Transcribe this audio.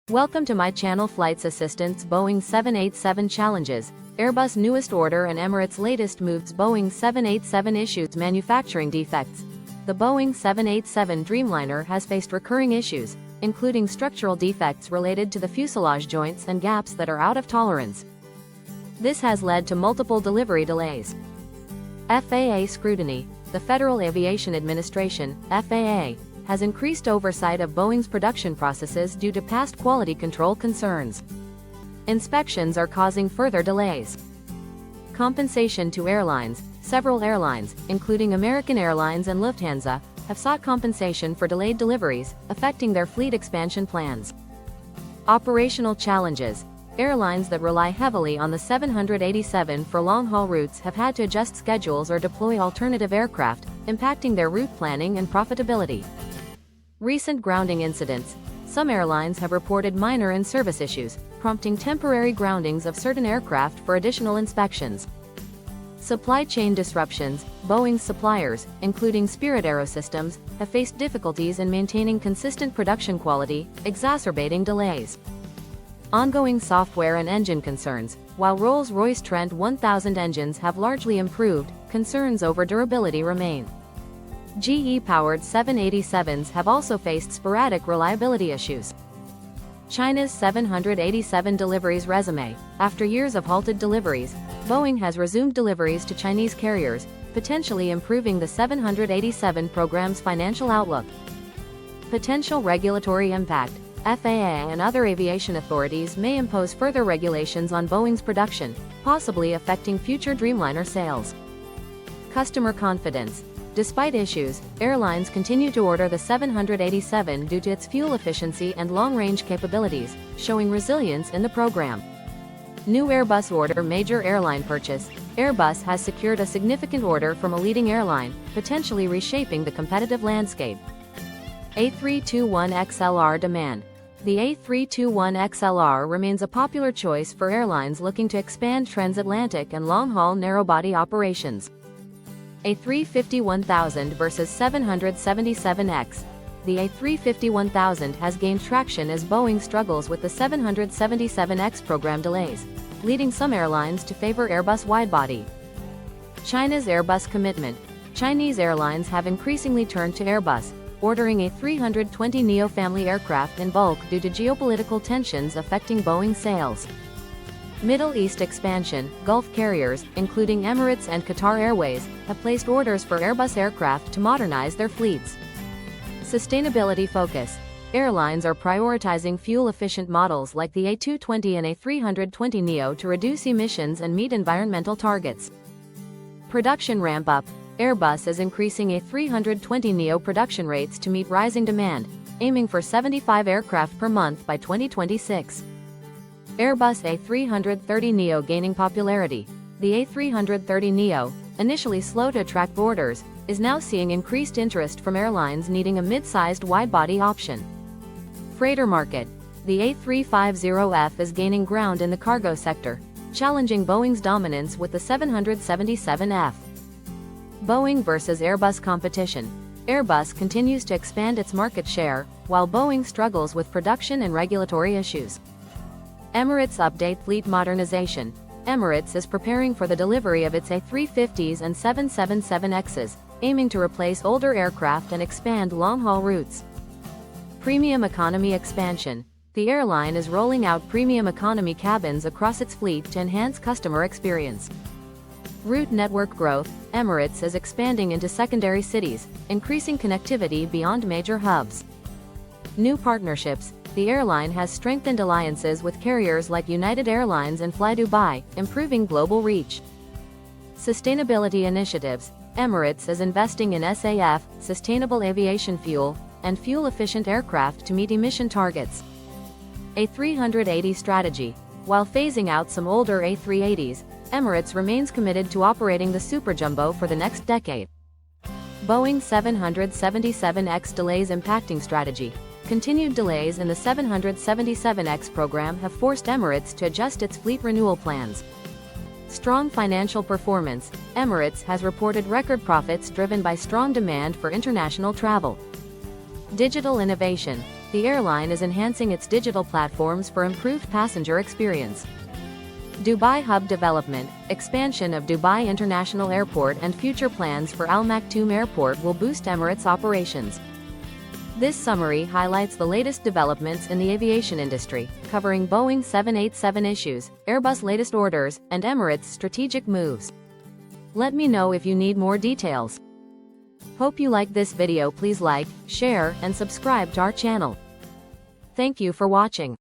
Welcome to my channel. Flights Assistance Boeing 787 Challenges, Airbus newest order and Emirates latest moves. Boeing 787 issues manufacturing defects. The Boeing 787 Dreamliner has faced recurring issues, including structural defects related to the fuselage joints and gaps that are out of tolerance. This has led to multiple delivery delays. FAA scrutiny. The Federal Aviation Administration, FAA, has increased oversight of Boeing's production processes due to past quality control concerns. Inspections are causing further delays. Compensation to airlines. Several airlines, including American Airlines and Lufthansa, have sought compensation for delayed deliveries, affecting their fleet expansion plans. Operational challenges. Airlines that rely heavily on the 787 for long-haul routes have had to adjust schedules or deploy alternative aircraft, impacting their route planning and profitability. Recent grounding incidents. Some airlines have reported minor in-service issues, prompting temporary groundings of certain aircraft for additional inspections. Supply chain disruptions. Boeing's suppliers, including Spirit AeroSystems, have faced difficulties in maintaining consistent production quality, exacerbating delays. Ongoing software and engine concerns. While Rolls-Royce Trent 1000 engines have largely improved, concerns over durability remain. GE-powered 787s have also faced sporadic reliability issues. China's 787 deliveries resume. After years of halted deliveries, Boeing has resumed deliveries to Chinese carriers, potentially improving the 787 program's financial outlook. Potential regulatory impact. FAA and other aviation authorities may impose further regulations on Boeing's production, possibly affecting future Dreamliner sales. Customer confidence. Despite issues, airlines continue to order the 787 due to its fuel efficiency and long-range capabilities, showing resilience in the program. New Airbus order. Major airline purchase. Airbus has secured a significant order from a leading airline, potentially reshaping the competitive landscape. A321XLR demand. The A321XLR remains a popular choice for airlines looking to expand transatlantic and long-haul narrow-body operations. A350-1000 versus 777X. The A350-1000 has gained traction as Boeing struggles with the 777X program delays, leading some airlines to favor Airbus widebody. China's Airbus commitment. Chinese airlines have increasingly turned to Airbus, ordering a 320 Neo family aircraft in bulk due to geopolitical tensions affecting Boeing sales. Middle East expansion. Gulf carriers, including Emirates and Qatar Airways, have placed orders for Airbus aircraft to modernize their fleets. Sustainability focus. Airlines are prioritizing fuel-efficient models like the A220 and A320 Neo to reduce emissions and meet environmental targets. Production ramp-up. Airbus is increasing A320 Neo production rates to meet rising demand, aiming for 75 aircraft per month by 2026. Airbus A330 Neo gaining popularity. The A330 Neo, initially slow to attract orders, is now seeing increased interest from airlines needing a mid-sized wide-body option. Freighter market. The A350F is gaining ground in the cargo sector, challenging Boeing's dominance with the 777F. Boeing versus Airbus competition. Airbus continues to expand its market share, while Boeing struggles with production and regulatory issues. Emirates update fleet modernization. Emirates is preparing for the delivery of its A350s and 777Xs, aiming to replace older aircraft and expand long-haul routes. Premium economy expansion. The airline is rolling out premium economy cabins across its fleet to enhance customer experience. Route network growth. Emirates is expanding into secondary cities, increasing connectivity beyond major hubs. New partnerships. The airline has strengthened alliances with carriers like United Airlines and Fly Dubai, improving global reach. Sustainability initiatives. Emirates is investing in SAF, sustainable aviation fuel, and fuel-efficient aircraft to meet emission targets. A380 strategy. While phasing out some older A380s, Emirates remains committed to operating the Super Jumbo for the next decade. Boeing 777X delays impacting strategy. Continued delays in the 777X program have forced Emirates to adjust its fleet renewal plans. Strong financial performance. Emirates has reported record profits driven by strong demand for international travel. Digital innovation. The airline is enhancing its digital platforms for improved passenger experience. Dubai Hub Development, expansion of Dubai International Airport and future plans for Al Maktoum Airport will boost Emirates operations. This summary highlights the latest developments in the aviation industry, covering Boeing 787 issues, Airbus latest orders, and Emirates strategic moves. Let me know if you need more details. Hope you like this video. Please like, share, and subscribe to our channel. Thank you for watching.